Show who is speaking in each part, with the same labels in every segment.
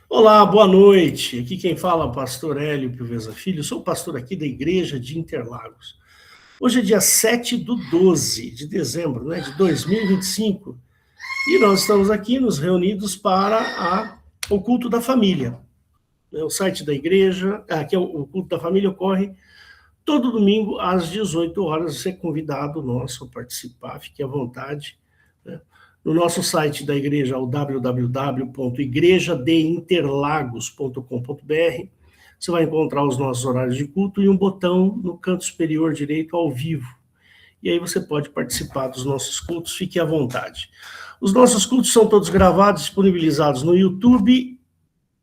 Speaker 1: Olá, boa noite. Aqui quem fala é o pastor Hélio Piveza Filho, sou pastor aqui da Igreja de Interlagos. Hoje é dia 7/12 de dezembro, de 2025, e nós estamos aqui nos reunidos para o culto da família. O site da igreja, aqui é o culto da família, ocorre todo domingo às 18 horas. Você é convidado nosso a participar, fique à vontade. No nosso site da igreja, o www.igrejadeinterlagos.com.br, você vai encontrar os nossos horários de culto e um botão no canto superior direito ao vivo. E aí você pode participar dos nossos cultos, fique à vontade. Os nossos cultos são todos gravados, disponibilizados no YouTube,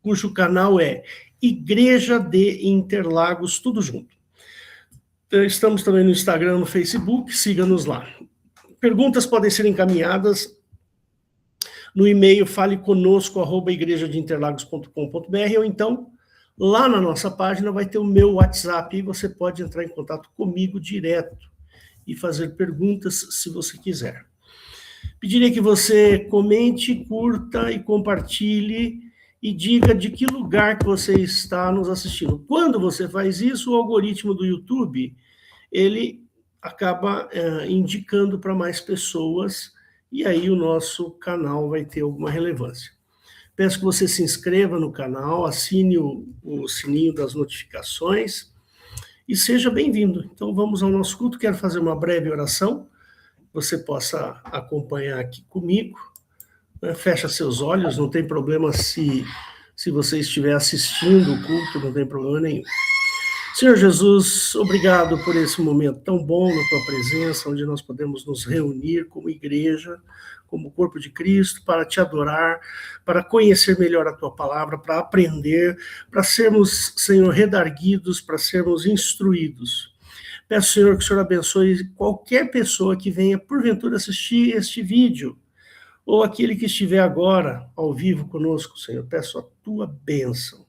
Speaker 1: cujo canal é Igreja de Interlagos, tudo junto. Estamos também no Instagram, no Facebook, siga-nos lá. Perguntas podem ser encaminhadas no e-mail faleconosco@igrejadeinterlagos.com.br, ou então, lá na nossa página vai ter o meu WhatsApp e você pode entrar em contato comigo direto e fazer perguntas se você quiser. Pediria que você comente, curta e compartilhe e diga de que lugar que você está nos assistindo. Quando você faz isso, o algoritmo do YouTube, ele acaba indicando para mais pessoas, e aí o nosso canal vai ter alguma relevância. Peço que você se inscreva no canal, assine o sininho das notificações e seja bem-vindo. Então vamos ao nosso culto. Quero fazer uma breve oração, você possa acompanhar aqui comigo. Fecha seus olhos, não tem problema se você estiver assistindo o culto, não tem problema nenhum. Senhor Jesus, obrigado por esse momento tão bom na tua presença, onde nós podemos nos reunir como igreja, como corpo de Cristo, para te adorar, para conhecer melhor a tua palavra, para aprender, para sermos, Senhor, redarguidos, para sermos instruídos. Peço, Senhor, que o Senhor abençoe qualquer pessoa que venha, porventura, assistir este vídeo, ou aquele que estiver agora ao vivo conosco, Senhor. Peço a tua bênção.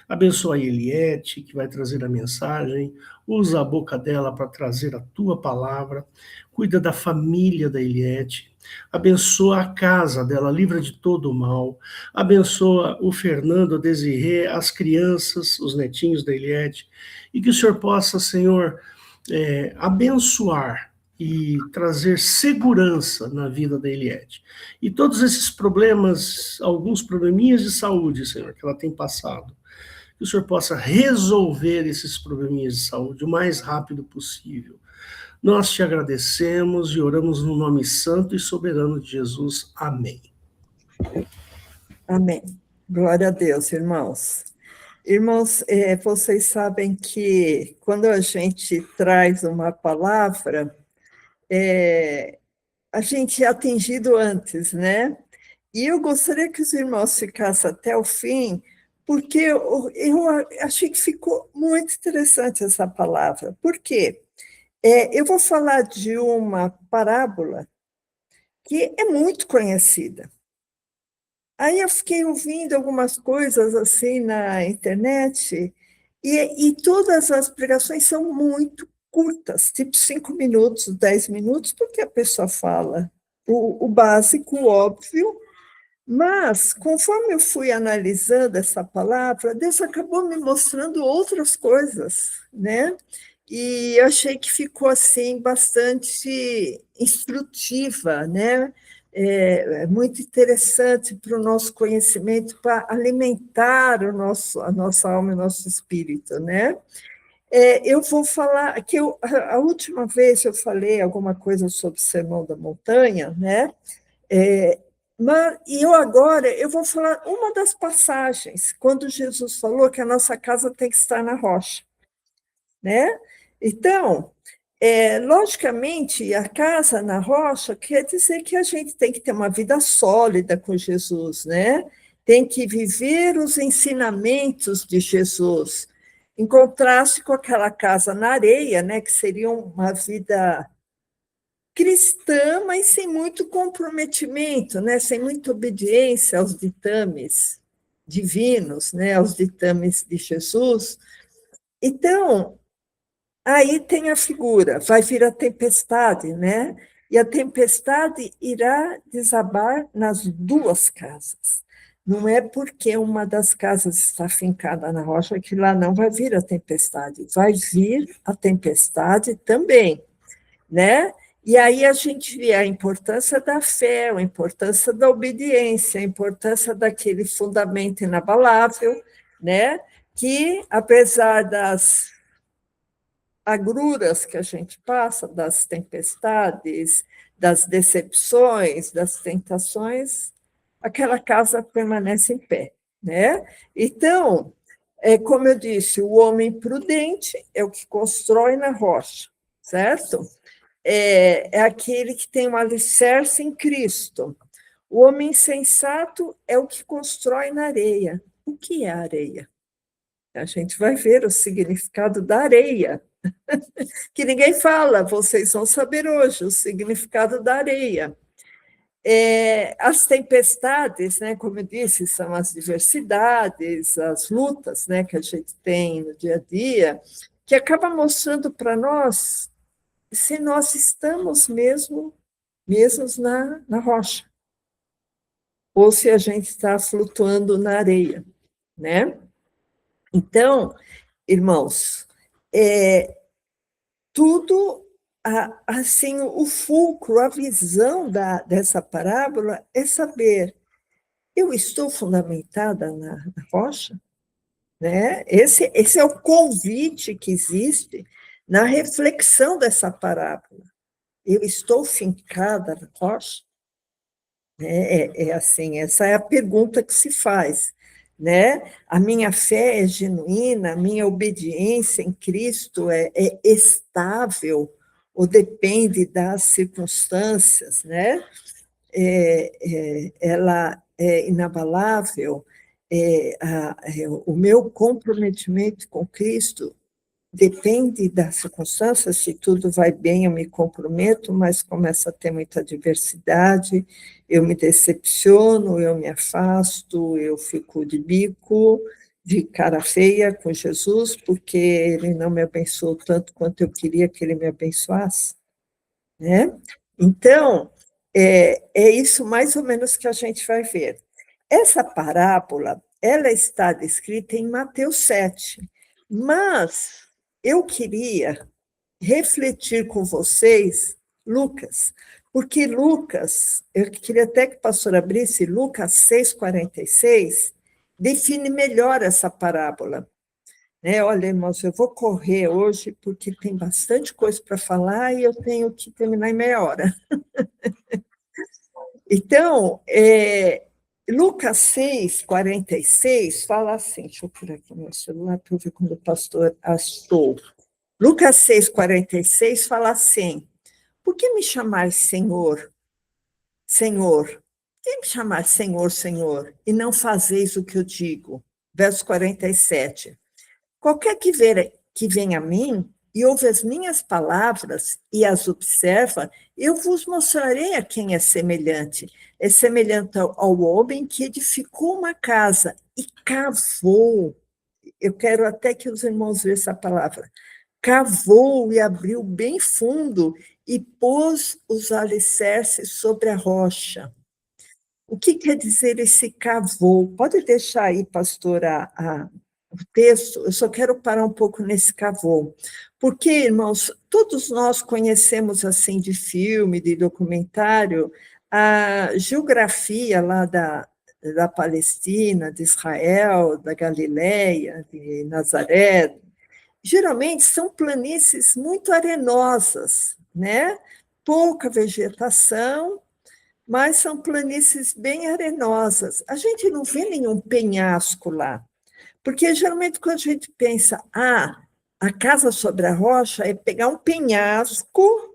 Speaker 1: Abençoa a Eliette, que vai trazer a mensagem, usa a boca dela para trazer a tua palavra, cuida da família da Eliette, abençoa a casa dela, livra de todo o mal, abençoa o Fernando, a Desirê, as crianças, os netinhos da Eliette, e que o Senhor possa, Senhor, abençoar e trazer segurança na vida da Eliette. E todos esses problemas, alguns probleminhas de saúde, Senhor, que ela tem passado, que o Senhor possa resolver esses probleminhas de saúde o mais rápido possível. Nós te agradecemos e oramos no nome santo e soberano de Jesus. Amém.
Speaker 2: Amém. Glória a Deus, irmãos. Irmãos, vocês sabem que quando a gente traz uma palavra, a gente é atingido antes, né? E eu gostaria que os irmãos ficassem até o fim, porque eu achei que ficou muito interessante essa palavra. Por quê? Eu vou falar de uma parábola que é muito conhecida. Aí eu fiquei ouvindo algumas coisas assim na internet, e todas as pregações são muito curtas, tipo 5 minutos, 10 minutos, porque a pessoa fala o básico, o óbvio, mas, conforme eu fui analisando essa palavra, Deus acabou me mostrando outras coisas, né? E eu achei que ficou, assim, bastante instrutiva, né? Muito interessante para o nosso conhecimento, para alimentar a nossa alma e o nosso espírito, né? Eu vou falar, que a última vez eu falei alguma coisa sobre o Sermão da Montanha, né? E agora eu vou falar uma das passagens, quando Jesus falou que a nossa casa tem que estar na rocha, né? Então, logicamente, a casa na rocha quer dizer que a gente tem que ter uma vida sólida com Jesus, né? Tem que viver os ensinamentos de Jesus, em contraste com aquela casa na areia, né? Que seria uma vida cristã, mas sem muito comprometimento, né? Sem muita obediência aos ditames divinos, né? Aos ditames de Jesus. Então, aí tem a figura, vai vir a tempestade, né? E a tempestade irá desabar nas duas casas. Não é porque uma das casas está fincada na rocha que lá não vai vir a tempestade. Vai vir a tempestade também, né? E aí a gente vê a importância da fé, a importância da obediência, a importância daquele fundamento inabalável, né? Que, apesar das agruras que a gente passa, das tempestades, das decepções, das tentações, aquela casa permanece em pé, né? Então, como eu disse, o homem prudente é o que constrói na rocha, certo? É aquele que tem um alicerce em Cristo. O homem sensato é o que constrói na areia. O que é areia? A gente vai ver o significado da areia, que ninguém fala, vocês vão saber hoje o significado da areia. As tempestades, né, como eu disse, são as diversidades, as lutas, né, que a gente tem no dia a dia, que acaba mostrando para nós se nós estamos mesmos na rocha, ou se a gente está flutuando na areia, né? Então, irmãos, tudo, assim, o fulcro, a visão dessa parábola é saber, eu estou fundamentada na rocha? Né? Esse é o convite que existe na reflexão dessa parábola. Eu estou fincada na rocha? Assim, essa é a pergunta que se faz, né? A minha fé é genuína, a minha obediência em Cristo é estável ou depende das circunstâncias, né? Ela é inabalável, o meu comprometimento com Cristo depende das circunstâncias, se tudo vai bem eu me comprometo, mas começa a ter muita adversidade, eu me decepciono, eu me afasto, eu fico de bico, de cara feia com Jesus, porque ele não me abençoou tanto quanto eu queria que ele me abençoasse, né? Então, é isso mais ou menos que a gente vai ver. Essa parábola, ela está descrita em Mateus 7, mas eu queria refletir com vocês Lucas, porque Lucas, eu queria até que o pastor abrisse Lucas 6,46, define melhor essa parábola. Olha, irmãos, eu vou correr hoje porque tem bastante coisa para falar e eu tenho que terminar em meia hora. Então, Lucas 6,46 fala assim, deixa eu pôr aqui no meu celular para eu ver quando o pastor achou. Lucas 6,46 fala assim, por que me chamar Senhor, Senhor? Por que me chamar Senhor, Senhor, e não fazeis o que eu digo? Verso 47. Qualquer que venha a mim e ouve as minhas palavras e as observa, eu vos mostrarei a quem é semelhante. É semelhante ao homem que edificou uma casa e cavou. Eu quero até que os irmãos vejam essa palavra. Cavou e abriu bem fundo e pôs os alicerces sobre a rocha. O que quer dizer esse cavou? Pode deixar aí, pastora, o texto, eu só quero parar um pouco nesse cavou. Porque, irmãos, todos nós conhecemos, assim, de filme, de documentário, a geografia lá da Palestina, de Israel, da Galileia, de Nazaré. Geralmente são planícies muito arenosas, né? Pouca vegetação, mas são planícies bem arenosas. A gente não vê nenhum penhasco lá, porque geralmente quando a gente pensa, a casa sobre a rocha é pegar um penhasco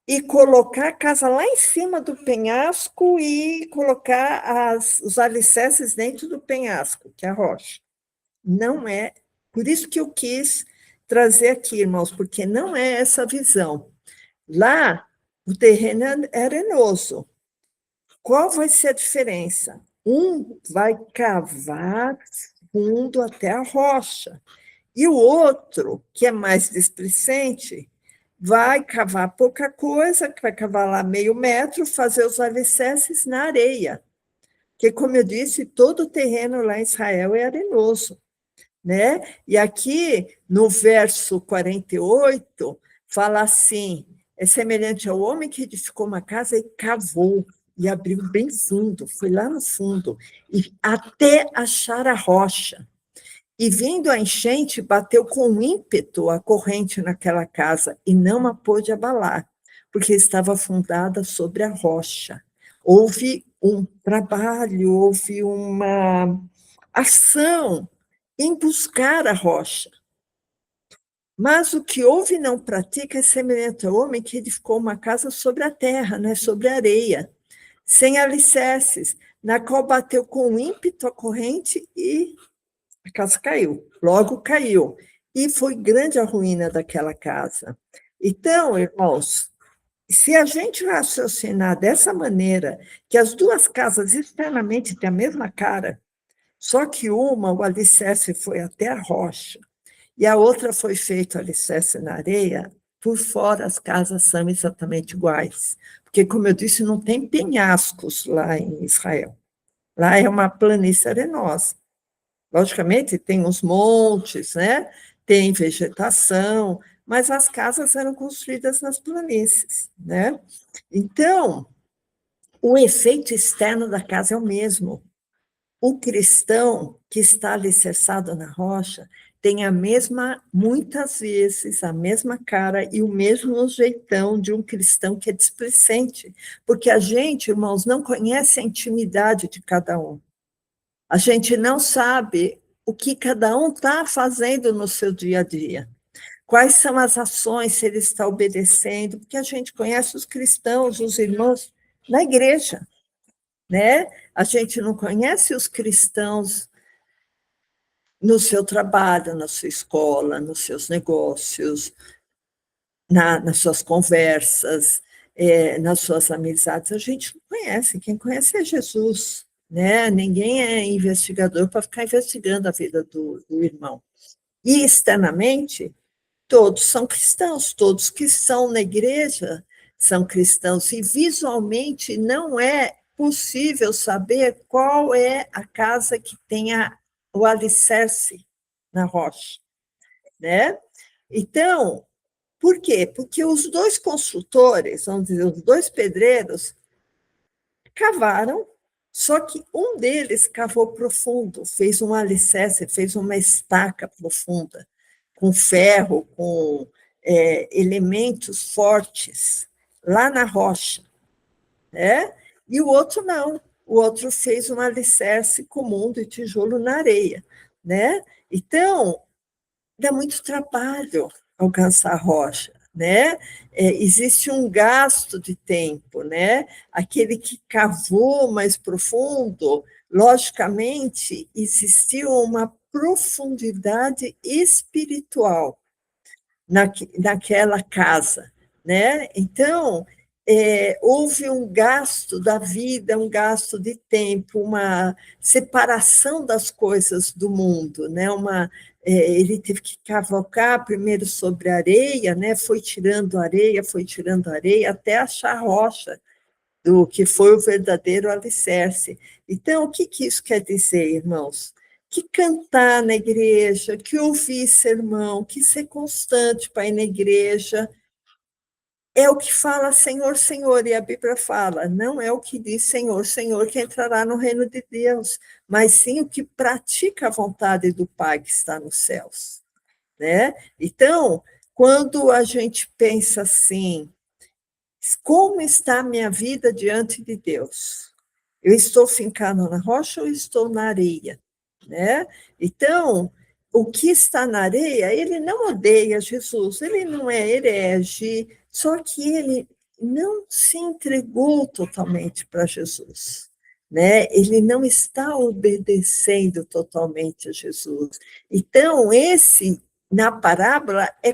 Speaker 2: e colocar a casa lá em cima do penhasco e colocar os alicerces dentro do penhasco, que é a rocha. Não é, por isso que eu quis trazer aqui, irmãos, porque não é essa visão. Lá, o terreno é arenoso. Qual vai ser a diferença? Um vai cavar fundo até a rocha, e o outro, que é mais displicente, vai cavar pouca coisa, que vai cavar lá meio metro, fazer os alicerces na areia. Porque, como eu disse, todo o terreno lá em Israel é arenoso, né? E aqui, no verso 48, fala assim, é semelhante ao homem que edificou uma casa e cavou, e abriu bem fundo, foi lá no fundo, e até achar a rocha. E vindo a enchente, bateu com ímpeto a corrente naquela casa, e não a pôde abalar, porque estava fundada sobre a rocha. Houve um trabalho, houve uma ação em buscar a rocha. Mas o que ouve e não pratica é semelhante ao homem que edificou uma casa sobre a terra, né, sobre a areia, sem alicerces, na qual bateu com ímpeto a corrente e a casa caiu, logo caiu. E foi grande a ruína daquela casa. Então, irmãos, se a gente raciocinar dessa maneira, que as duas casas externamente têm a mesma cara, só que uma, o alicerce foi até a rocha, e a outra foi feito alicerce na areia, por fora as casas são exatamente iguais. Porque, como eu disse, não tem penhascos lá em Israel. Lá é uma planície arenosa. Logicamente, tem os montes, né? Tem vegetação, mas as casas eram construídas nas planícies, né? Então, o efeito externo da casa é o mesmo. O cristão que está alicerçado na rocha tem a mesma, muitas vezes, a mesma cara e o mesmo jeitão de um cristão que é displicente, porque a gente, irmãos, não conhece a intimidade de cada um. A gente não sabe o que cada um está fazendo no seu dia a dia. Quais são as ações, se ele está obedecendo, porque a gente conhece os cristãos, os irmãos, na igreja, né? A gente não conhece os cristãos no seu trabalho, na sua escola, nos seus negócios, nas suas conversas, nas suas amizades. A gente não conhece, quem conhece é Jesus, né? Ninguém é investigador para ficar investigando a vida do irmão. E externamente, todos são cristãos, todos que estão na igreja são cristãos, e visualmente não é possível saber qual é a casa que tenha o alicerce na rocha, né? Então, por quê? Porque os dois construtores, vamos dizer, os dois pedreiros, cavaram, só que um deles cavou profundo, fez um alicerce, fez uma estaca profunda, com ferro, com elementos fortes, lá na rocha, né? E o outro não, o outro fez um alicerce comum de tijolo na areia, né? Então, dá muito trabalho alcançar a rocha, né? Existe um gasto de tempo, né? Aquele que cavou mais profundo, logicamente, existiu uma profundidade espiritual naquela casa, né? Então, houve um gasto da vida, um gasto de tempo, uma separação das coisas do mundo, né? Ele teve que cavocar primeiro sobre a areia, né? Foi tirando areia, até achar a rocha do que foi o verdadeiro alicerce. Então, o que isso quer dizer, irmãos? Que cantar na igreja, que ouvir sermão, que ser constante para ir na igreja, é o que fala Senhor, Senhor, e a Bíblia fala, não é o que diz Senhor, Senhor, que entrará no reino de Deus, mas sim o que pratica a vontade do Pai que está nos céus, né? Então, quando a gente pensa assim, como está a minha vida diante de Deus? Eu estou fincado na rocha ou estou na areia? Né? Então, o que está na areia, ele não odeia Jesus, ele não é herege, só que ele não se entregou totalmente para Jesus. Né? Ele não está obedecendo totalmente a Jesus. Então, esse, na parábola, é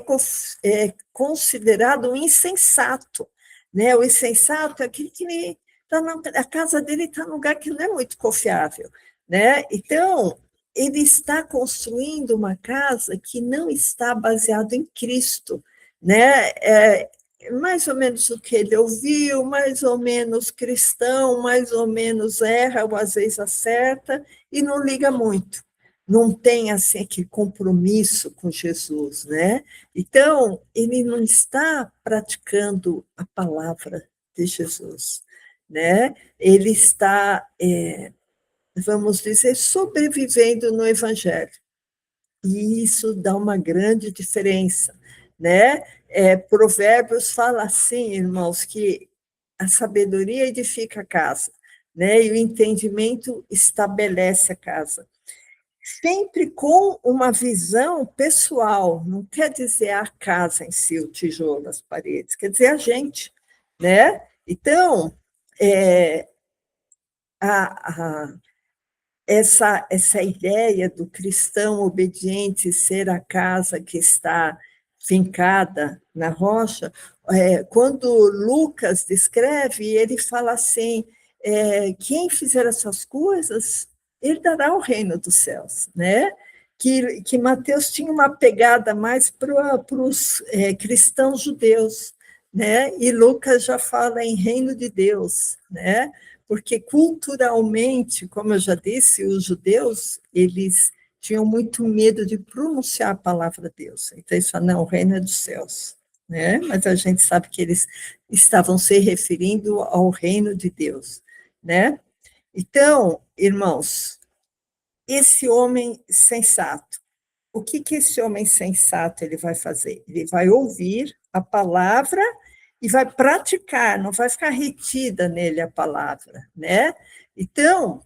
Speaker 2: considerado um insensato. Né? O insensato é aquele que a casa dele está num lugar que não é muito confiável. Né? Então, ele está construindo uma casa que não está baseada em Cristo. Né? mais ou menos o que ele ouviu, mais ou menos cristão, mais ou menos erra, ou às vezes acerta, e não liga muito. Não tem assim aquele compromisso com Jesus, né? Então, ele não está praticando a palavra de Jesus, né? Ele está, vamos dizer, sobrevivendo no Evangelho. E isso dá uma grande diferença, né? Provérbios fala assim, irmãos, que a sabedoria edifica a casa, né? E o entendimento estabelece a casa. Sempre com uma visão pessoal, não quer dizer a casa em si, o tijolo, as paredes, quer dizer a gente, né? Então, a, essa ideia do cristão obediente ser a casa que está fincada na rocha, quando Lucas descreve, ele fala assim, quem fizer essas coisas, herdará o reino dos céus, né? Que Mateus tinha uma pegada mais para os cristãos judeus, né? E Lucas já fala em reino de Deus, né? Porque culturalmente, como eu já disse, os judeus, eles tinham muito medo de pronunciar a palavra Deus. Então, eles falam, não, o reino é dos céus, né? Mas a gente sabe que eles estavam se referindo ao reino de Deus, né? Então, irmãos, esse homem sensato, o que esse homem sensato ele vai fazer? Ele vai ouvir a palavra e vai praticar, não vai ficar retida nele a palavra, né? Então,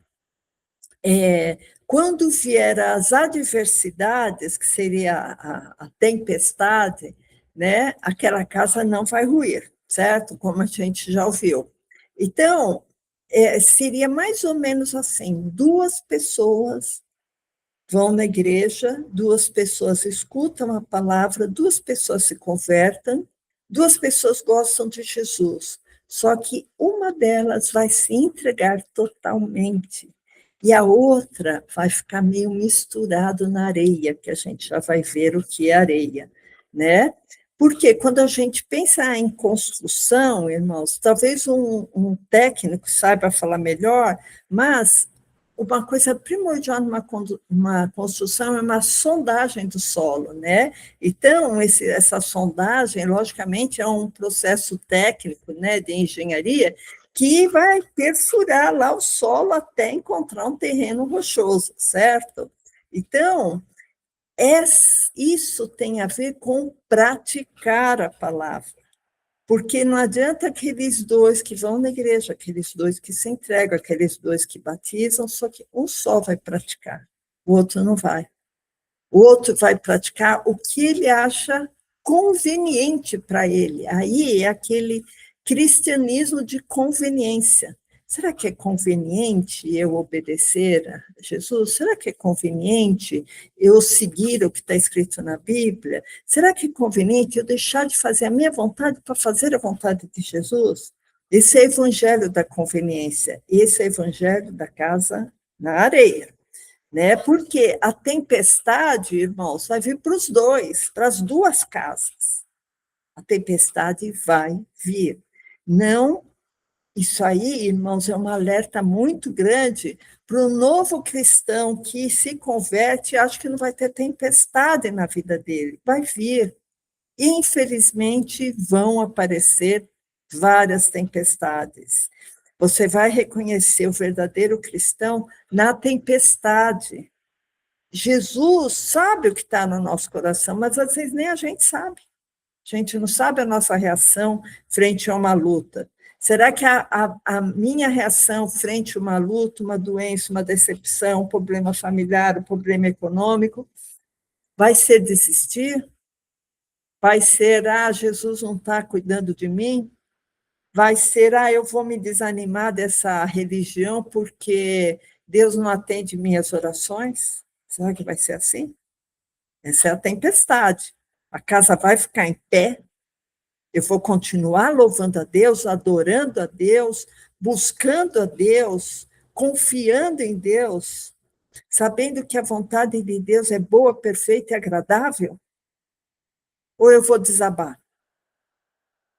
Speaker 2: quando vier as adversidades, que seria a tempestade, né? Aquela casa não vai ruir, certo? Como a gente já ouviu. Então, seria mais ou menos assim, duas pessoas vão na igreja, duas pessoas escutam a palavra, duas pessoas se convertem, duas pessoas gostam de Jesus, só que uma delas vai se entregar totalmente e a outra vai ficar meio misturado na areia, que a gente já vai ver o que é areia, né? Porque quando a gente pensa em construção, irmãos, talvez um técnico saiba falar melhor, mas uma coisa primordial numa construção é uma sondagem do solo, né? Então, essa sondagem, logicamente, é um processo técnico, né, de engenharia, que vai perfurar lá o solo até encontrar um terreno rochoso, certo? Então, isso tem a ver com praticar a palavra. Porque não adianta aqueles dois que vão na igreja, aqueles dois que se entregam, aqueles dois que batizam, só que um só vai praticar, o outro não vai. O outro vai praticar o que ele acha conveniente para ele. Aí é aquele cristianismo de conveniência. Será que é conveniente eu obedecer a Jesus? Será que é conveniente eu seguir o que está escrito na Bíblia? Será que é conveniente eu deixar de fazer a minha vontade para fazer a vontade de Jesus? Esse é o evangelho da conveniência. Esse é o evangelho da casa na areia, né? Porque a tempestade, irmãos, vai vir para os dois, para as duas casas. A tempestade vai vir. Não, isso aí, irmãos, é um alerta muito grande para o novo cristão que se converte e acha que não vai ter tempestade na vida dele. Vai vir. Infelizmente, vão aparecer várias tempestades. Você vai reconhecer o verdadeiro cristão na tempestade. Jesus sabe o que está no nosso coração, mas às vezes nem a gente sabe. A gente não sabe a nossa reação frente a uma luta. Será que a minha reação frente a uma luta, uma doença, uma decepção, um problema familiar, um problema econômico, vai ser desistir? Vai ser, Jesus não está cuidando de mim? Vai ser, eu vou me desanimar dessa religião porque Deus não atende minhas orações? Será que vai ser assim? Essa é a tempestade. A casa vai ficar em pé, eu vou continuar louvando a Deus, adorando a Deus, buscando a Deus, confiando em Deus, sabendo que a vontade de Deus é boa, perfeita e agradável? Ou eu vou desabar?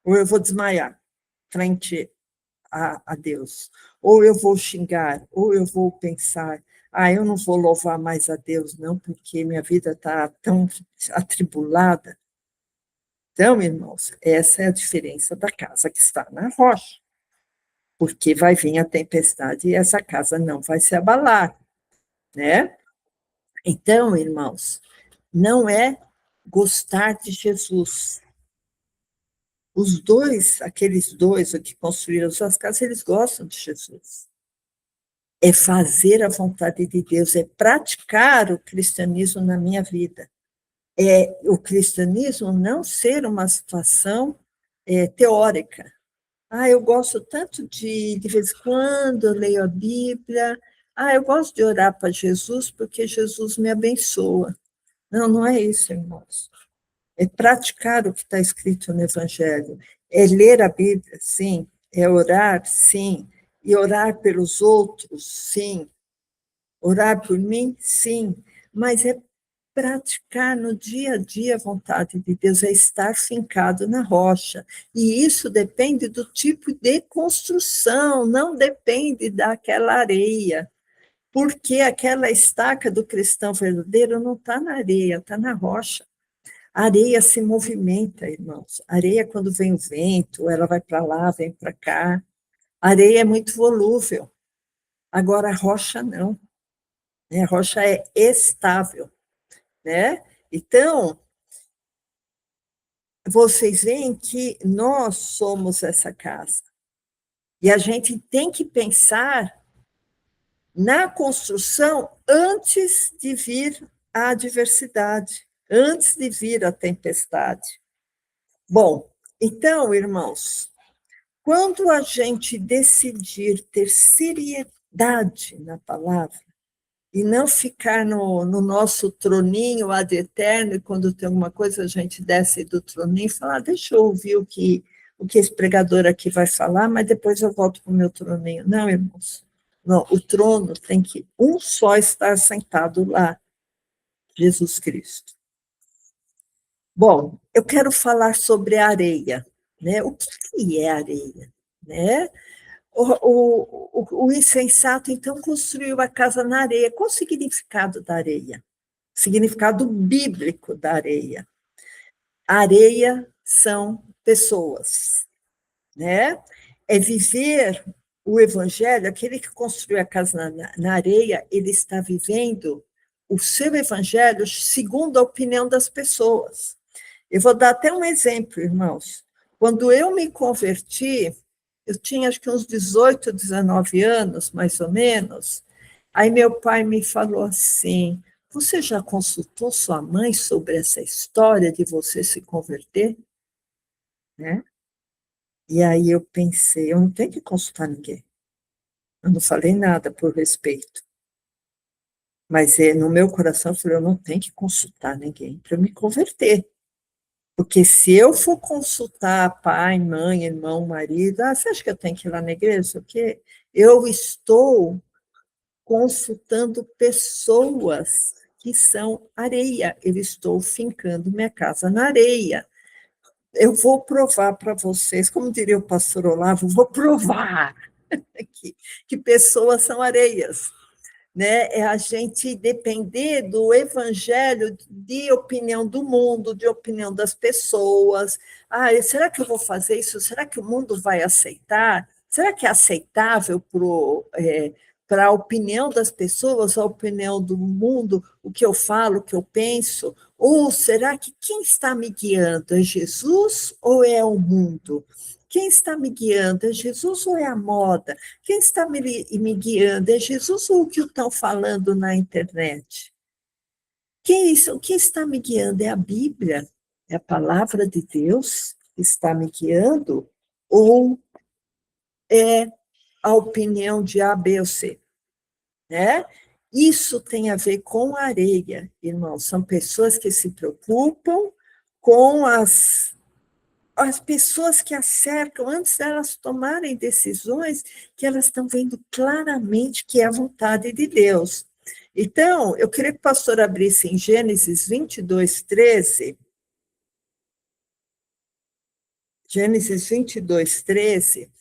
Speaker 2: ou eu vou desmaiar frente a Deus, ou eu vou xingar, ou eu vou pensar, eu não vou louvar mais a Deus, não, porque minha vida está tão atribulada. Então, irmãos, essa é a diferença da casa que está na rocha, porque vai vir a tempestade e essa casa não vai se abalar, né? Então, irmãos, não é gostar de Jesus. Os dois, aqueles dois que construíram suas casas, eles gostam de Jesus. É fazer a vontade de Deus, é praticar o cristianismo na minha vida. É o cristianismo não ser uma situação teórica. Eu gosto tanto de vez em quando, eu leio a Bíblia. Eu gosto de orar para Jesus, porque Jesus me abençoa. Não, não é isso, irmãos. É praticar o que está escrito no Evangelho. É ler a Bíblia, sim. É orar, sim. E orar pelos outros, sim. Orar por mim, sim. Mas é praticar no dia a dia a vontade de Deus, é estar fincado na rocha. E isso depende do tipo de construção, não depende daquela areia. Porque aquela estaca do cristão verdadeiro não está na areia, está na rocha. A areia se movimenta, irmãos. A areia, quando vem o vento, ela vai para lá, vem para cá. A areia é muito volúvel. Agora, a rocha não. A rocha é estável, né? Então, vocês veem que nós somos essa casa. E a gente tem que pensar na construção antes de vir a adversidade, antes de vir a tempestade. Bom, então, irmãos, quando a gente decidir ter seriedade na palavra, e não ficar no nosso troninho ad eterno, e quando tem alguma coisa a gente desce do troninho e fala, deixa eu ouvir o que esse pregador aqui vai falar, mas depois eu volto para o meu troninho. Não, irmãos, não, o trono tem que um só estar sentado lá, Jesus Cristo. Bom, eu quero falar sobre a areia, né? O que é areia, né? O insensato, então, construiu a casa na areia. Qual o significado da areia? O significado bíblico da areia. Areia são pessoas, né? É viver o evangelho, aquele que construiu a casa na areia, ele está vivendo o seu evangelho segundo a opinião das pessoas. Eu vou dar até um exemplo, irmãos. Quando eu me converti, eu tinha acho que uns 18, 19 anos, mais ou menos. Aí meu pai me falou assim, você já consultou sua mãe sobre essa história de você se converter? Né? E aí eu pensei, eu não tenho que consultar ninguém. Eu não falei nada por respeito. Mas no meu coração eu falei, eu não tenho que consultar ninguém para me converter. Porque se eu for consultar pai, mãe, irmão, marido, você acha que eu tenho que ir lá na igreja? Porque eu estou consultando pessoas que são areia. Eu estou fincando minha casa na areia. Eu vou provar para vocês, como diria o pastor Olavo, vou provar que pessoas são areias. Né? É a gente depender do evangelho de opinião do mundo, de opinião das pessoas. Será que eu vou fazer isso? Será que o mundo vai aceitar? Será que é aceitável para a opinião das pessoas, a opinião do mundo, o que eu falo, o que eu penso? Ou será que quem está me guiando é Jesus ou é o mundo? Quem está me guiando é Jesus ou é a moda? Quem está me guiando é Jesus ou o que estão falando na internet? O que está me guiando é a Bíblia? É a palavra de Deus que está me guiando? Ou é a opinião de A, B ou C? Né? Isso tem a ver com areia, irmãos. São pessoas que se preocupam com as pessoas que a cercam, antes delas tomarem decisões, que elas estão vendo claramente que é a vontade de Deus. Então, eu queria que o pastor abrisse em Gênesis 22, 13. Gênesis 22, 13,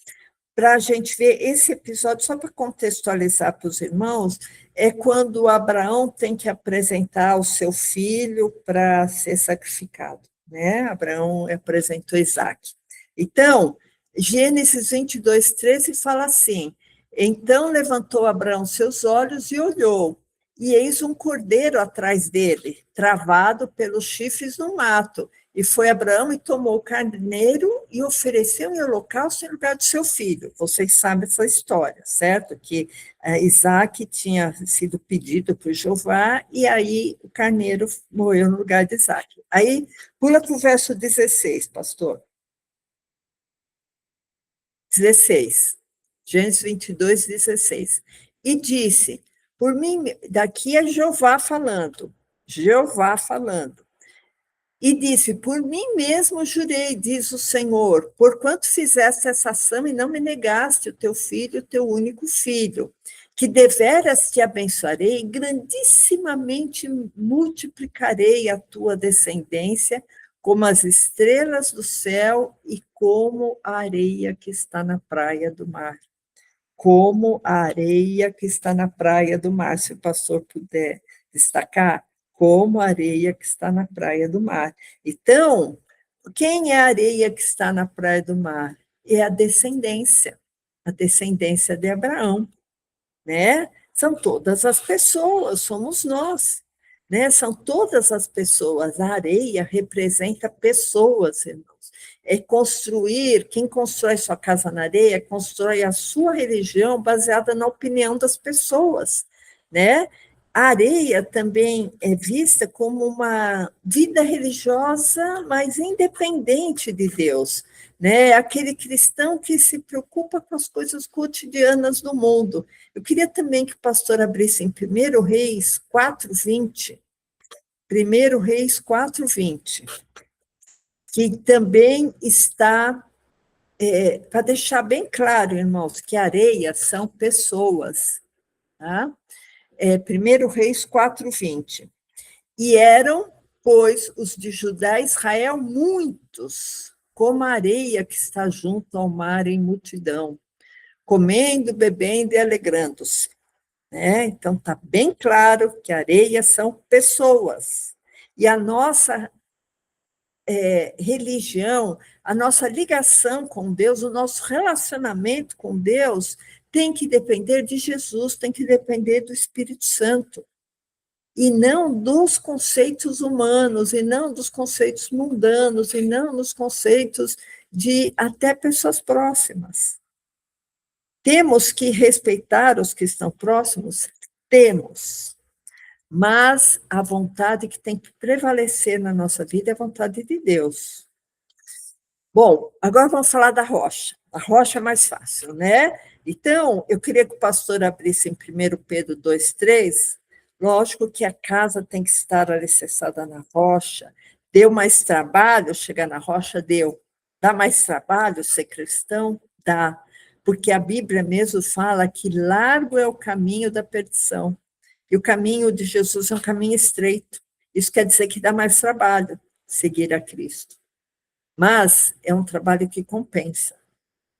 Speaker 2: para a gente ver esse episódio, só para contextualizar para os irmãos, é quando Abraão tem que apresentar o seu filho para ser sacrificado, né? Abraão apresentou Isaque. Então, Gênesis 22, 13 fala assim: então levantou Abraão seus olhos e olhou, e eis um cordeiro atrás dele, travado pelos chifres no mato. E foi Abraão e tomou o carneiro e ofereceu em holocausto em lugar do seu filho. Vocês sabem essa história, certo? Que Isaque tinha sido pedido por Jeová, e aí o carneiro morreu no lugar de Isaque. Aí, pula para o verso 16, pastor. 16. Gênesis 22, 16. E disse, por mim, daqui é Jeová falando, e disse, por mim mesmo jurei, diz o Senhor, porquanto fizeste essa ação e não me negaste o teu filho, o teu único filho, que deveras te abençoarei, grandissimamente multiplicarei a tua descendência, como as estrelas do céu e como a areia que está na praia do mar. Como a areia que está na praia do mar, se o pastor puder destacar, como a areia que está na praia do mar. Então, quem é a areia que está na praia do mar? É a descendência de Abraão, né? São todas as pessoas, somos nós, né? São todas as pessoas. A areia representa pessoas, irmãos. É construir, quem constrói sua casa na areia, constrói a sua religião baseada na opinião das pessoas, né? A areia também é vista como uma vida religiosa, mas independente de Deus, né? Aquele cristão que se preocupa com as coisas cotidianas do mundo. Eu queria também que o pastor abrisse em 1 Reis 4:20. 1 Reis 4:20. Que também está, para deixar bem claro, irmãos, que areia são pessoas. Tá? 1 Reis 4:20. E eram, pois, os de Judá e Israel muitos, como a areia que está junto ao mar em multidão, comendo, bebendo e alegrando-se. Né? Então, está bem claro que areia são pessoas. E a nossa religião, a nossa ligação com Deus, o nosso relacionamento com Deus tem que depender de Jesus, tem que depender do Espírito Santo, e não dos conceitos humanos, e não dos conceitos mundanos, e não dos conceitos de até pessoas próximas. Temos que respeitar os que estão próximos? Temos. Mas a vontade que tem que prevalecer na nossa vida é a vontade de Deus. Bom, agora vamos falar da rocha. A rocha é mais fácil, né? Então, eu queria que o pastor abrisse em 1 Pedro 2:3. Lógico que a casa tem que estar alicerçada na rocha. Deu mais trabalho chegar na rocha? Deu. Dá mais trabalho ser cristão? Dá. Porque a Bíblia mesmo fala que largo é o caminho da perdição. E o caminho de Jesus é um caminho estreito. Isso quer dizer que dá mais trabalho seguir a Cristo. Mas é um trabalho que compensa,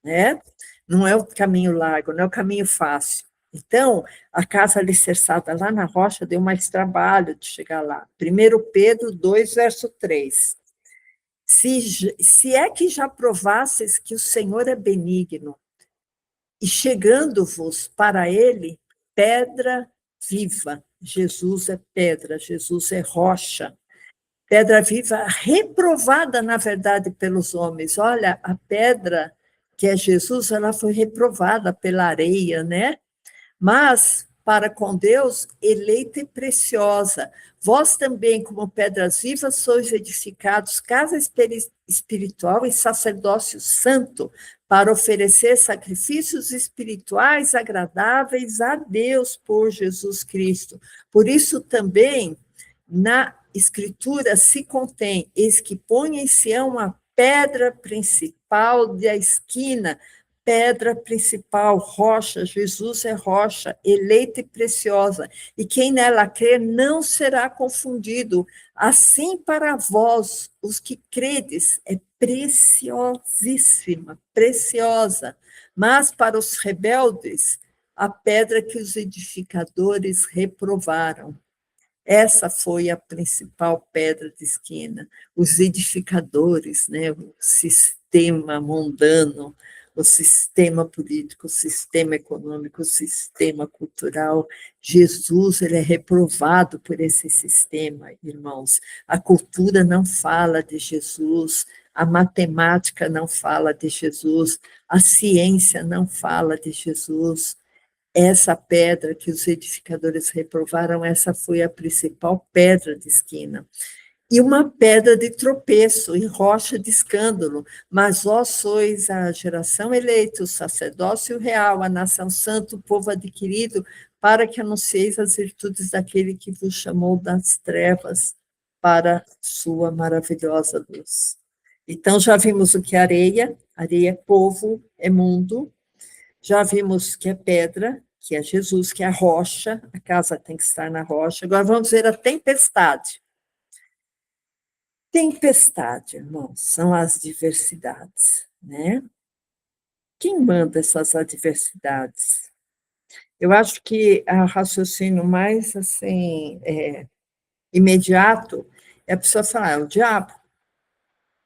Speaker 2: né? Não é o caminho largo, não é o caminho fácil. Então, a casa alicerçada lá na rocha deu mais trabalho de chegar lá. 1 Pedro 2, verso 3. Se é que já provasses que o Senhor é benigno, e chegando-vos para ele, pedra viva. Jesus é pedra, Jesus é rocha. Pedra viva reprovada, na verdade, pelos homens. Olha, a pedra que é Jesus, ela foi reprovada pela areia, né? Mas, para com Deus, eleita e preciosa. Vós também, como pedras vivas, sois edificados casa espiritual e sacerdócio santo, para oferecer sacrifícios espirituais agradáveis a Deus por Jesus Cristo. Por isso também, na Escritura se contém, eis que põe em Sião a pedra principal da esquina, pedra principal, rocha, Jesus é rocha, eleita e preciosa, e quem nela crer não será confundido. Assim para vós, os que credes, é preciosíssima, preciosa, mas para os rebeldes, a pedra que os edificadores reprovaram. Essa foi a principal pedra de esquina. Os edificadores, né, o sistema mundano, o sistema político, o sistema econômico, o sistema cultural. Jesus, ele é reprovado por esse sistema, irmãos. A cultura não fala de Jesus, a matemática não fala de Jesus, a ciência não fala de Jesus. Essa pedra que os edificadores reprovaram, essa foi a principal pedra de esquina. E uma pedra de tropeço e rocha de escândalo. Mas vós sois a geração eleita, o sacerdócio real, a nação santa, o povo adquirido, para que anuncieis as virtudes daquele que vos chamou das trevas para sua maravilhosa luz. Então, já vimos o que é areia é povo, é mundo. Já vimos que é pedra, que é Jesus, que é a rocha, a casa tem que estar na rocha. Agora vamos ver a tempestade. Tempestade, irmãos, são as diversidades, né? Quem manda essas adversidades? Eu acho que o raciocínio mais, assim, imediato é a pessoa falar, é o diabo,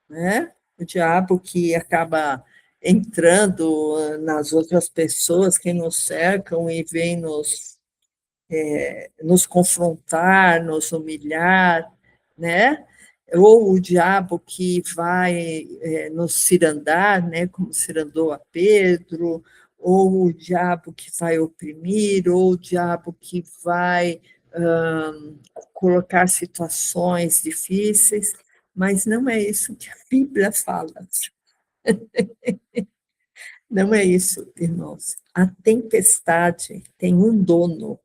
Speaker 2: né? O diabo que acaba entrando nas outras pessoas que nos cercam e vem nos confrontar, nos humilhar, né? Ou o diabo que vai nos cirandar, né? Como cirandou a Pedro, ou o diabo que vai oprimir, ou o diabo que vai colocar situações difíceis, mas não é isso que a Bíblia fala. Não é isso, irmãos. A tempestade tem um dono.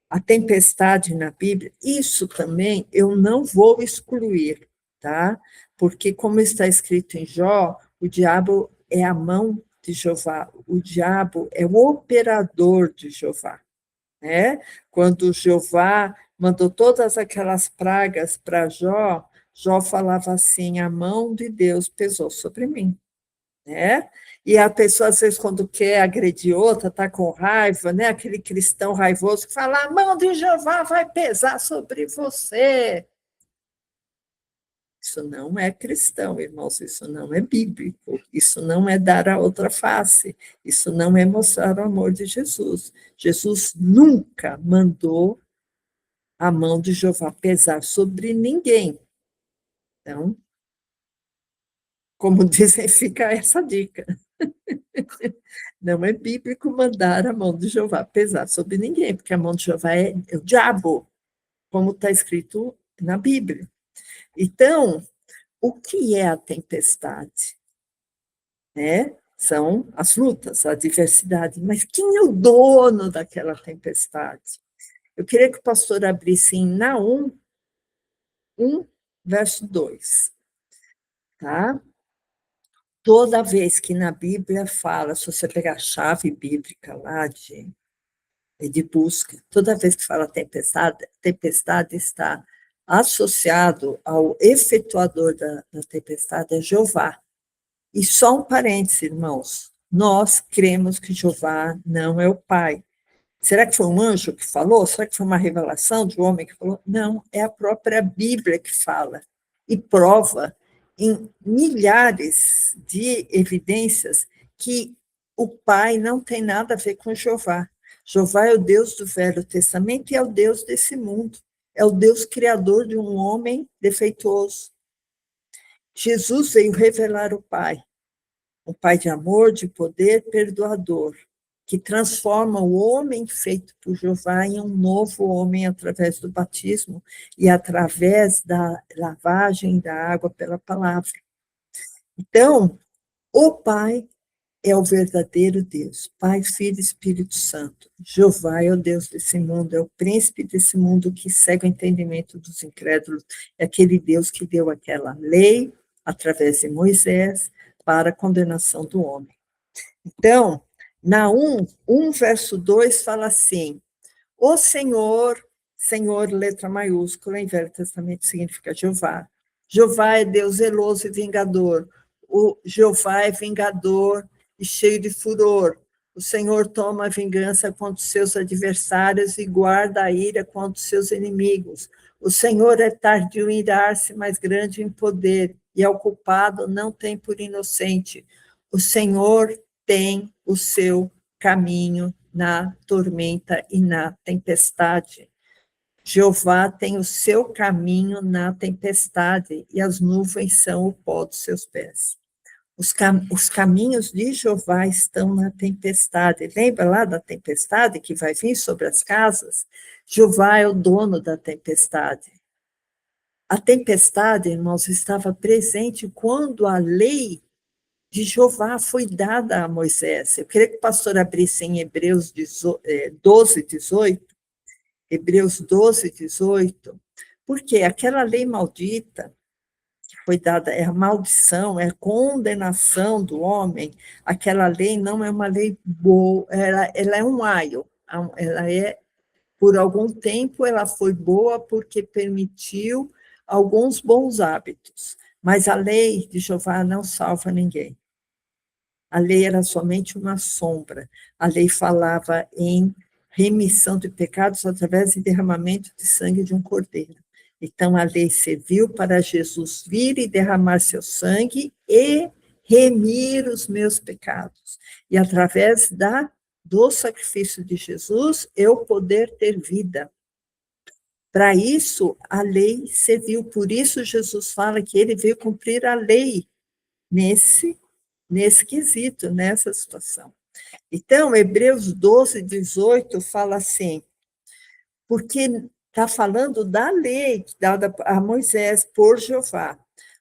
Speaker 2: A tempestade na Bíblia, isso também eu não vou excluir, tá? Porque, como está escrito em Jó, o diabo é a mão de Jeová, o diabo é o operador de Jeová, né? Quando Jeová mandou todas aquelas pragas para Jó, Jó falava assim: a mão de Deus pesou sobre mim. Né? E a pessoa, às vezes, quando quer agredir outra, está com raiva, né? Aquele cristão raivoso que fala, a mão de Jeová vai pesar sobre você. Isso não é cristão, irmãos, isso não é bíblico, isso não é dar a outra face, isso não é mostrar o amor de Jesus. Jesus nunca mandou a mão de Jeová pesar sobre ninguém. Então, como dizem, fica essa dica. Não é bíblico mandar a mão de Jeová pesar sobre ninguém, porque a mão de Jeová é o diabo, como está escrito na Bíblia. Então, o que é a tempestade? São as lutas, a adversidade. Mas quem é o dono daquela tempestade? Eu queria que o pastor abrisse em Naum 1, verso 2. Tá? Toda vez que na Bíblia fala, se você pegar a chave bíblica lá de busca, toda vez que fala tempestade está associado ao efetuador da tempestade, é Jeová. E só um parêntese, irmãos, nós cremos que Jeová não é o Pai. Será que foi um anjo que falou? Será que foi uma revelação de um homem que falou? Não, é a própria Bíblia que fala e prova em milhares de evidências que o Pai não tem nada a ver com Jeová. Jeová é o Deus do Velho Testamento e é o Deus desse mundo. É o Deus criador de um homem defeituoso. Jesus veio revelar o Pai, um Pai de amor, de poder, perdoador, que transforma o homem feito por Jeová em um novo homem através do batismo e através da lavagem da água pela palavra. Então, o Pai é o verdadeiro Deus, Pai, Filho e Espírito Santo. Jeová é o Deus desse mundo, é o príncipe desse mundo que segue o entendimento dos incrédulos, é aquele Deus que deu aquela lei, através de Moisés, para a condenação do homem. Então, Naum 1, verso 2, fala assim, o Senhor, Senhor, letra maiúscula, em Velho Testamento significa Jeová, Jeová é Deus zeloso e vingador. O Jeová é vingador e cheio de furor. O Senhor toma a vingança contra os seus adversários e guarda a ira contra os seus inimigos. O Senhor é tardio em irar-se, mas grande em poder, e ao culpado não tem por inocente. O Senhor tem o seu caminho na tormenta e na tempestade. Jeová tem o seu caminho na tempestade, e as nuvens são o pó dos seus pés. Os caminhos de Jeová estão na tempestade. Lembra lá da tempestade que vai vir sobre as casas? Jeová é o dono da tempestade. A tempestade, irmãos, estava presente quando a lei de Jeová foi dada a Moisés. Eu queria que o pastor abrisse em Hebreus 12, 18. Hebreus 12, 18. Porque aquela lei maldita que foi dada, é a maldição, é a condenação do homem. Aquela lei não é uma lei boa, ela é um aio. Ela é, por algum tempo, ela foi boa porque permitiu alguns bons hábitos. Mas a lei de Jeová não salva ninguém. A lei era somente uma sombra. A lei falava em remissão de pecados através do derramamento de sangue de um cordeiro. Então, a lei serviu para Jesus vir e derramar seu sangue e remir os meus pecados. E através do sacrifício de Jesus, eu poder ter vida. Para isso, a lei serviu. Por isso, Jesus fala que ele veio cumprir a lei nesse quesito, nessa situação. Então, Hebreus 12, 18 fala assim, porque está falando da lei dada a Moisés por Jeová,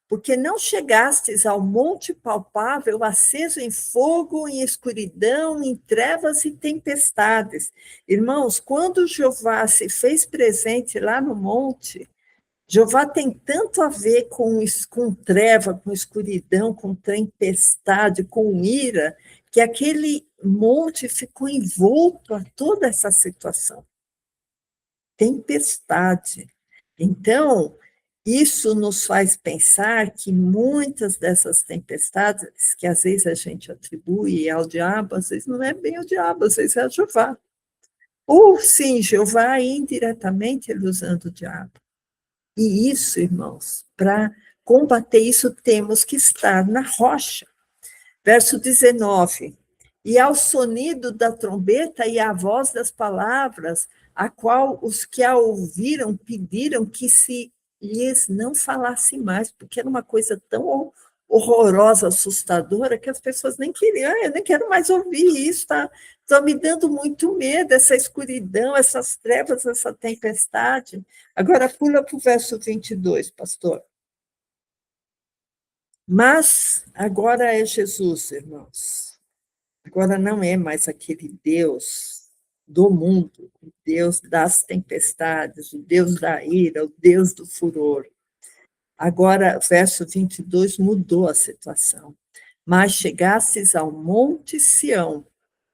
Speaker 2: porque não chegastes ao monte palpável, aceso em fogo, em escuridão, em trevas e tempestades. Irmãos, quando Jeová se fez presente lá no monte, Jeová tem tanto a ver com treva, com escuridão, com tempestade, com ira, que aquele monte ficou envolto a toda essa situação. Tempestade. Então, isso nos faz pensar que muitas dessas tempestades, que às vezes a gente atribui ao diabo, às vezes não é bem o diabo, às vezes é a Jeová. Ou sim, Jeová indiretamente ele usando o diabo. E isso, irmãos, para combater isso, temos que estar na rocha. Verso 19. E ao sonido da trombeta e à voz das palavras, a qual os que a ouviram pediram que se lhes não falasse mais, porque era uma coisa tão horrorosa, assustadora, que as pessoas nem queriam, eu nem quero mais ouvir isso, está me dando muito medo, essa escuridão, essas trevas, essa tempestade. Agora pula para o verso 22, pastor. Mas agora é Jesus, irmãos. Agora não é mais aquele Deus do mundo, o Deus das tempestades, o Deus da ira, o Deus do furor. Agora, verso 22 mudou a situação. Mas chegasses ao Monte Sião,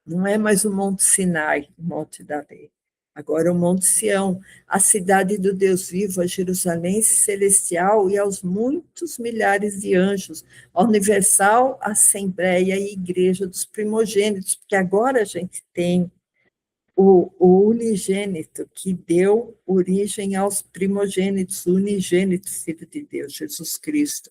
Speaker 2: não é mais o Monte Sinai, o Monte da Lei. Agora é o Monte Sião, a cidade do Deus vivo, a Jerusalém celestial e aos muitos milhares de anjos, a universal assembleia e igreja dos primogênitos, porque agora a gente tem o unigênito, que deu origem aos primogênitos, o unigênito Filho de Deus, Jesus Cristo.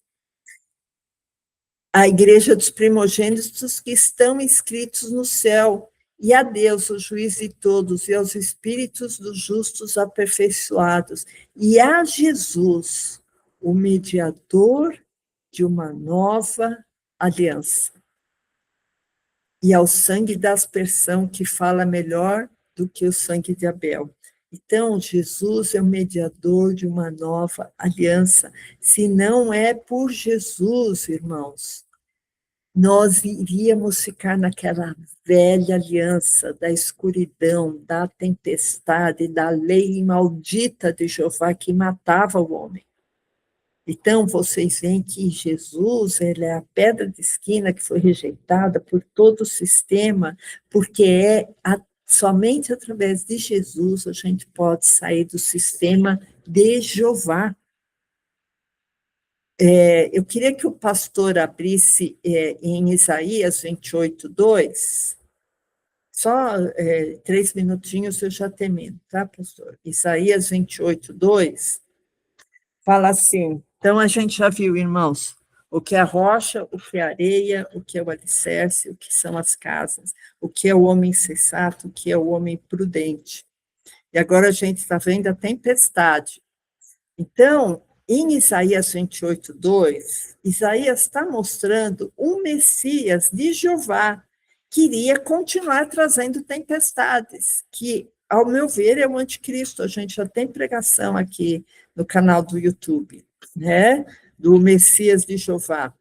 Speaker 2: A igreja dos primogênitos que estão inscritos no céu, e a Deus, o juiz de todos, e aos espíritos dos justos aperfeiçoados, e a Jesus, o mediador de uma nova aliança. E ao sangue da aspersão, que fala melhor do que o sangue de Abel. Então, Jesus é o mediador de uma nova aliança. Se não é por Jesus, irmãos, nós iríamos ficar naquela velha aliança da escuridão, da tempestade, da lei maldita de Jeová que matava o homem. Então, vocês veem que Jesus, ele é a pedra de esquina que foi rejeitada por todo o sistema, porque somente através de Jesus a gente pode sair do sistema de Jeová. Eu queria que o pastor abrisse em Isaías 28:2. Só 3 minutinhos eu já termino, tá, pastor? Isaías 28:2 fala assim. Então, a gente já viu, irmãos, o que é a rocha, o que é a areia, o que é o alicerce, o que são as casas, o que é o homem sensato, o que é o homem prudente. E agora a gente está vendo a tempestade. Então, em Isaías 28:2, Isaías está mostrando um Messias de Jeová que iria continuar trazendo tempestades, que, ao meu ver, é o anticristo. A gente já tem pregação aqui no canal do YouTube, né? Do Messias de Jeová.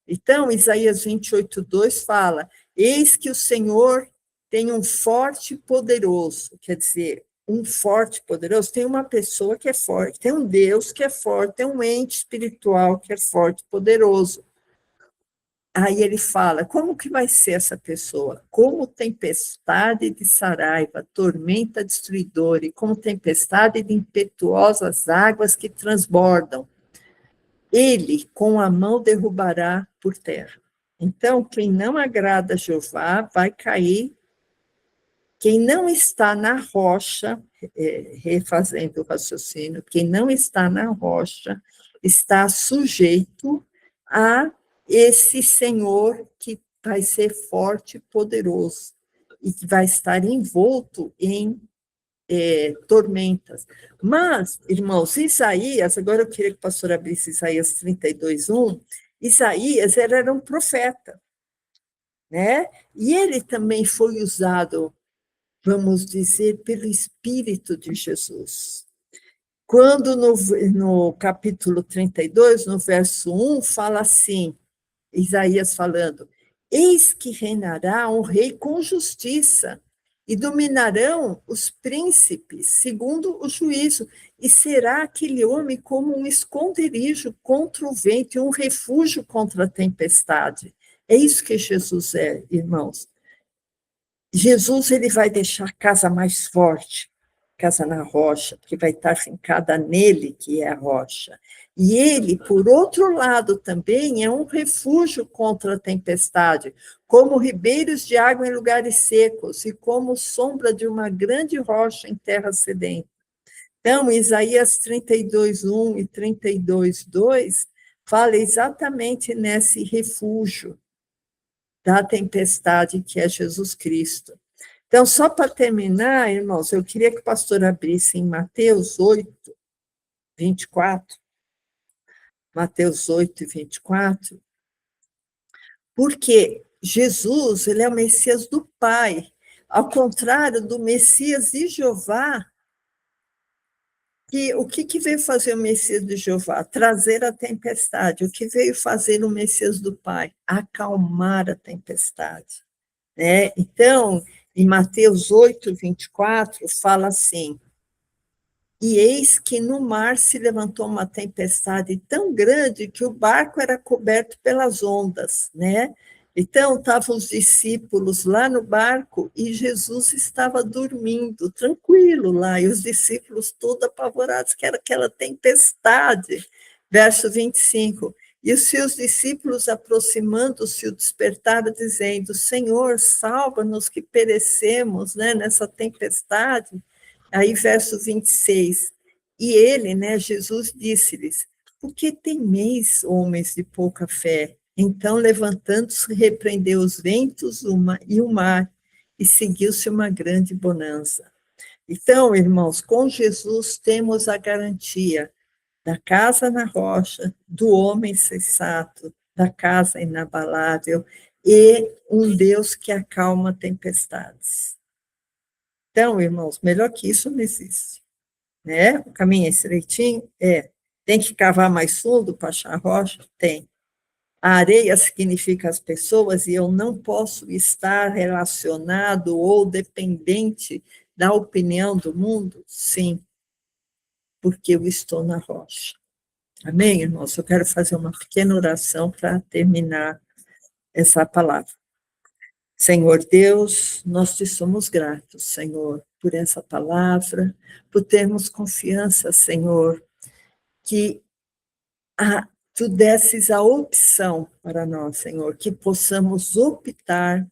Speaker 2: Então, Isaías 28:2 fala: eis que o Senhor tem um forte e poderoso, quer dizer, um forte, poderoso, tem uma pessoa que é forte, tem um Deus que é forte, tem um ente espiritual que é forte, poderoso. Aí ele fala, como que vai ser essa pessoa? Como tempestade de saraiva, tormenta destruidora, e como tempestade de impetuosas águas que transbordam. Ele, com a mão, derrubará por terra. Então, quem não agrada a Jeová vai cair. Quem não está na rocha, refazendo o raciocínio, quem não está na rocha está sujeito a esse Senhor que vai ser forte e poderoso e que vai estar envolto em tormentas. Mas, irmãos, Isaías, agora eu queria que o pastor abrisse Isaías 32:1, Isaías era um profeta, né? E ele também foi usado, vamos dizer, pelo Espírito de Jesus. Quando no capítulo 32, no verso 1, fala assim, Isaías falando, eis que reinará um rei com justiça, e dominarão os príncipes segundo o juízo, e será aquele homem como um esconderijo contra o vento, e um refúgio contra a tempestade. É isso que Jesus é, irmãos. Jesus, ele vai deixar a casa mais forte, casa na rocha, porque vai estar fincada nele, que é a rocha. E ele, por outro lado, também é um refúgio contra a tempestade, como ribeiros de água em lugares secos, e como sombra de uma grande rocha em terra sedenta. Então, Isaías 32:1 e 32:2 fala exatamente nesse refúgio da tempestade que é Jesus Cristo. Então, só para terminar, irmãos, eu queria que o pastor abrisse em Mateus 8:24, Mateus 8:24, porque Jesus, ele é o Messias do Pai, ao contrário do Messias de Jeová, que o que veio fazer o Messias de Jeová? Trazer a tempestade. O que veio fazer o Messias do Pai? Acalmar a tempestade. Né? Então, em Mateus 8:24, fala assim, e eis que no mar se levantou uma tempestade tão grande que o barco era coberto pelas ondas, né? Então, estavam os discípulos lá no barco e Jesus estava dormindo, tranquilo lá, e os discípulos todos apavorados, que era aquela tempestade. Verso 25. E os seus discípulos, aproximando-se, o despertaram, dizendo, Senhor, salva-nos que perecemos, né, nessa tempestade. Aí, verso 26. E ele, né, Jesus, disse-lhes, por que temeis, homens de pouca fé? Então, levantando-se, repreendeu os ventos e o mar, e seguiu-se uma grande bonança. Então, irmãos, com Jesus temos a garantia da casa na rocha, do homem sensato, da casa inabalável, e um Deus que acalma tempestades. Então, irmãos, melhor que isso não existe. Né? O caminho é estreitinho? É. Tem que cavar mais fundo para achar a rocha? Tem. A areia significa as pessoas e eu não posso estar relacionado ou dependente da opinião do mundo? Sim, porque eu estou na rocha. Amém, irmãos? Eu quero fazer uma pequena oração para terminar essa palavra. Senhor Deus, nós te somos gratos, Senhor, por essa palavra, por termos confiança, Senhor, que Tu desses a opção para nós, Senhor, que possamos optar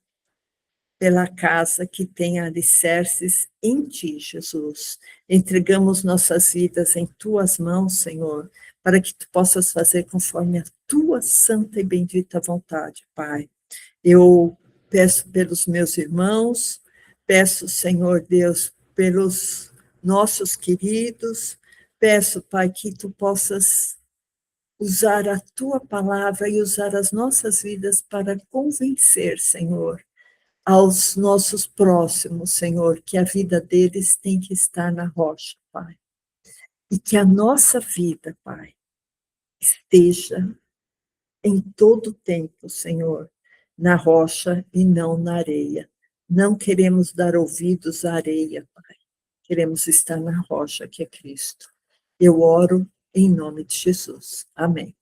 Speaker 2: pela casa que tem alicerces em Ti, Jesus. Entregamos nossas vidas em Tuas mãos, Senhor, para que Tu possas fazer conforme a Tua santa e bendita vontade, Pai. Eu peço pelos meus irmãos, peço, Senhor Deus, pelos nossos queridos, peço, Pai, que Tu possas usar a Tua palavra e usar as nossas vidas para convencer, Senhor, aos nossos próximos, Senhor, que a vida deles tem que estar na rocha, Pai. E que a nossa vida, Pai, esteja em todo tempo, Senhor, na rocha e não na areia. Não queremos dar ouvidos à areia, Pai. Queremos estar na rocha, que é Cristo. Eu oro em nome de Jesus. Amém.